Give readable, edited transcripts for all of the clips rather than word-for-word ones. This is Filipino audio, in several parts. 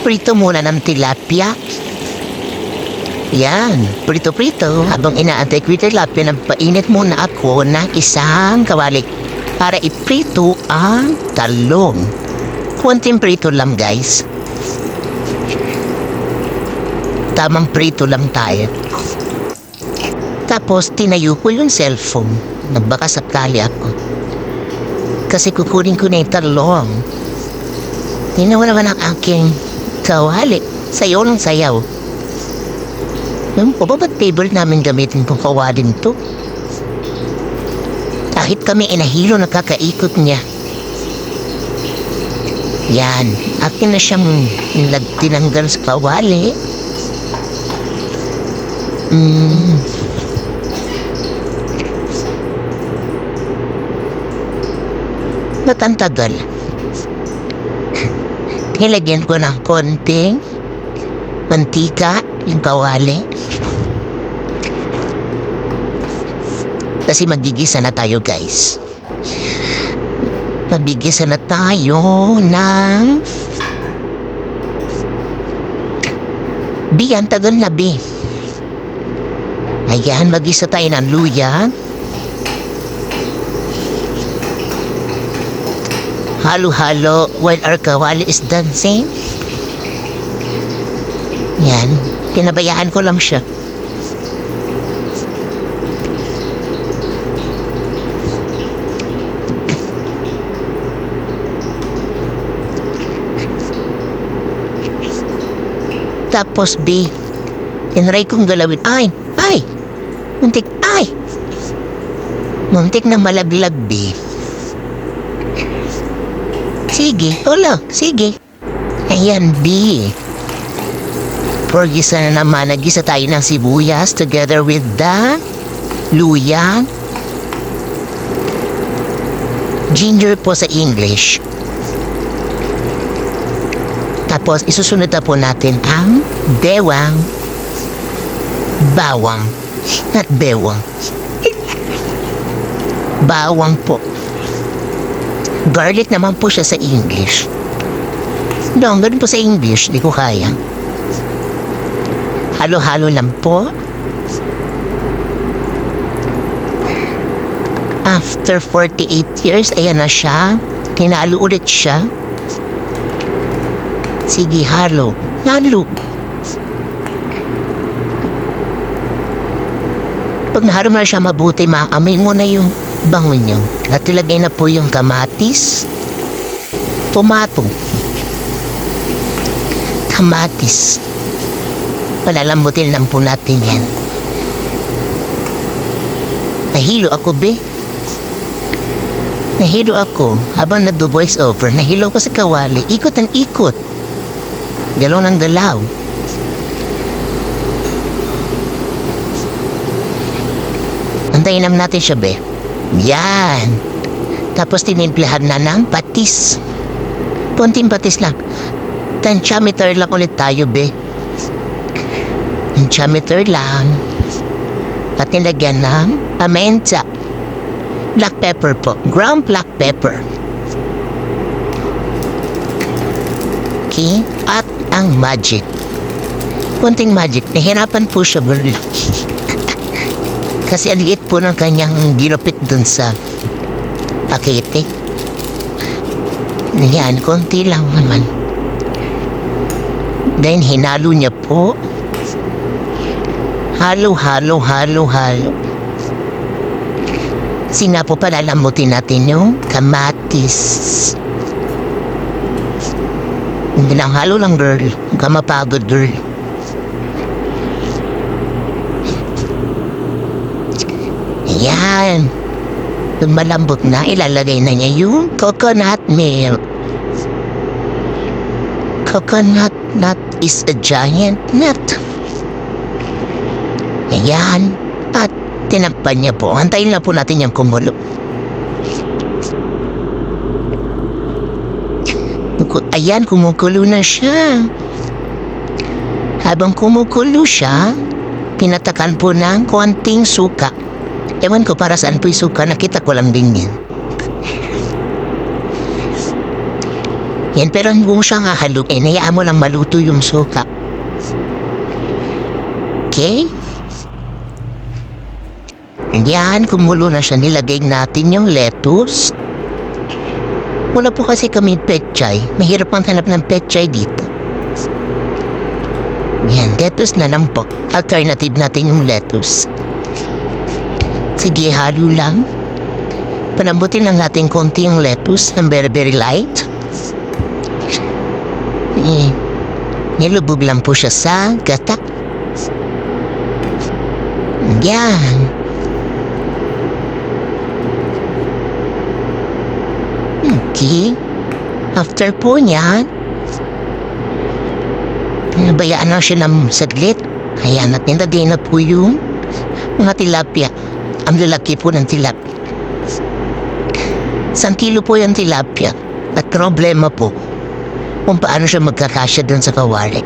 Prito muna ng tilapia. Yan, prito-prito. Habang inaantay ko yung tilapia, nagpainit muna ako ng isang kawali para iprito ang talong. Kunting prito lang, guys. Tamang prito lang tayo. Tapos, tinayo ko yung cellphone. Nagbaka sakali ako. Kasi kukunin ko na yung talong. Tinawa naman ang aking kawali. Sayaw ng sayaw. Ano po ba ba't favorite namin gamitin kung kawadin to? Kahit kami inahilo nakakaikot niya. Yan, akin na siyang tinanggal sa kawali. Ba't ang tagal? Nilagyan ko ng konting mantika yung kawali. Kasi magigisa na tayo, guys. Magigisa na tayo ng Biyan, tagal na, bi. Ayan, magisa tayo ng luya. Halo-halo while our kawali is dancing. Yan, pinabayaan ko lang siya. Tapos, B, tinry kong galawin. Ay! Muntik na malaglag, B. Sige. Ayan, B. Gisa na naman, nagisa tayo ng sibuyas together with the luya. Ginger po sa English. Tapos, isusunod na po natin ang bawang. Not bewang. Bawang po. Garlic naman po siya sa English. Ganun po sa English, di ko kaya. Halo-halo lang po. After 48 years, ayan na siya. Hinalo ulit siya. Sige, halo. Pag nahalo na siya mabuti, maamoy mo na yung bango niyo. At ilagay na po yung kamatis. Kamatis. Palalambutin lang po natin yan. Nahilo ako, be. Nahilo ako. Habang nagdo-voice over, nahilo ko sa kawali. Ikot ang ikot. Galaw ng galaw. Antayin naman natin siya, be. Yan. Tapos tinimplahan na ng patis. Punting patis lang. Tensiometer lang ulit tayo, be. Tensiometer lang. At nilagyan ng paminta. Black pepper po. Ground black pepper. Okay. At ang magic. Kunting magic. Nahirapan po siya, girl. Kasi aliit po ng kanyang ginupit dun sa pakete. Yan, konti lang naman. Then, hinalo niya po. Halo. Sinapo palalamutin natin yung kamatis. Hindi lang halo lang, girl. Huwag ka mapagod, girl. Ayan. Kung malambot na, ilalagay na niya yung coconut milk. Coconut nut is a giant nut. Ayan. At tinakpan niya po. Antayin na po natin yung kumulo. Ayan, kumukulo na siya. Habang kumukulo siya, pinatakan po ng konting suka. Ewan ko para saan po yung suka, nakita ko lang din yan. Yan, pero hindi mo siya nga haluin. Hayaan mo lang maluto yung suka. Okay? Yan, kumulo na siya. Nilagay natin yung lettuce. Wala po kasi kami petchay. Mahirap ang hanap ng petchay dito. Yan, lettuce na lang po. Alternative natin yung lettuce. Sige, halo lang. Panambutin lang natin konti yung lettuce ng very very light. Nilubog lang po siya sa gata. Yan. Okay. After po niyan, nabayaan na siya ng saglit. Ayan, at nilagay na po yung mga tilapia. Ang lalaki po ng tilapia. 1 kilo po yung tilapia. At problema po kung paano siya magkakasya dun sa kawali.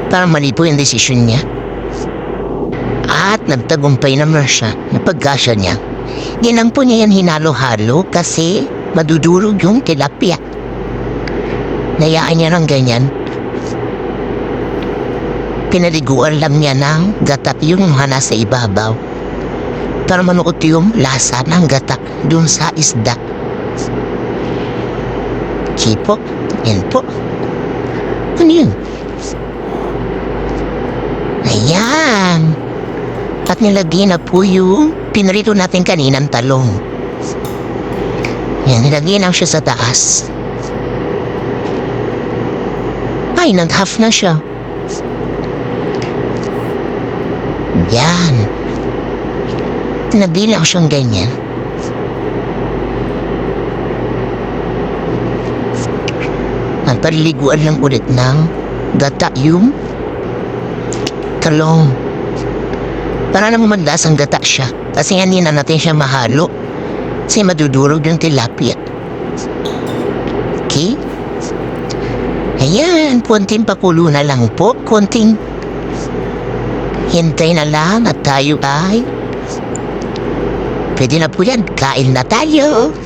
Parang mali po yung desisyon niya. At nagtagumpay naman siya na pagkasya niya. Di lang po niya yan hinalo-halo kasi madudurog yung tilapia. Nayaan niya ng ganyan. Pinaliguan lang niya ng gatak yung mga nasa ibabaw para manuot yung lasa ng gatak dun sa isda. Okay po. Yan po. Ano yun? Ayan. At nilagay na po yung pinarito natin kaninang talong. Yan, nilagay na siya sa taas. Ay, nag-half na siya. Yan. Nilagay lang siyang ganyan. At paliliguan lang ulit ng gata yung talong. Para naman maglasang gata siya. Kasi hindi na natin siya mahalo. Kasi madudurog yung tilapia. Okay? Ayan, konting pakulo na lang po. Konting hintay na lang at tayo ay pwede na po yan. Kain na tayo.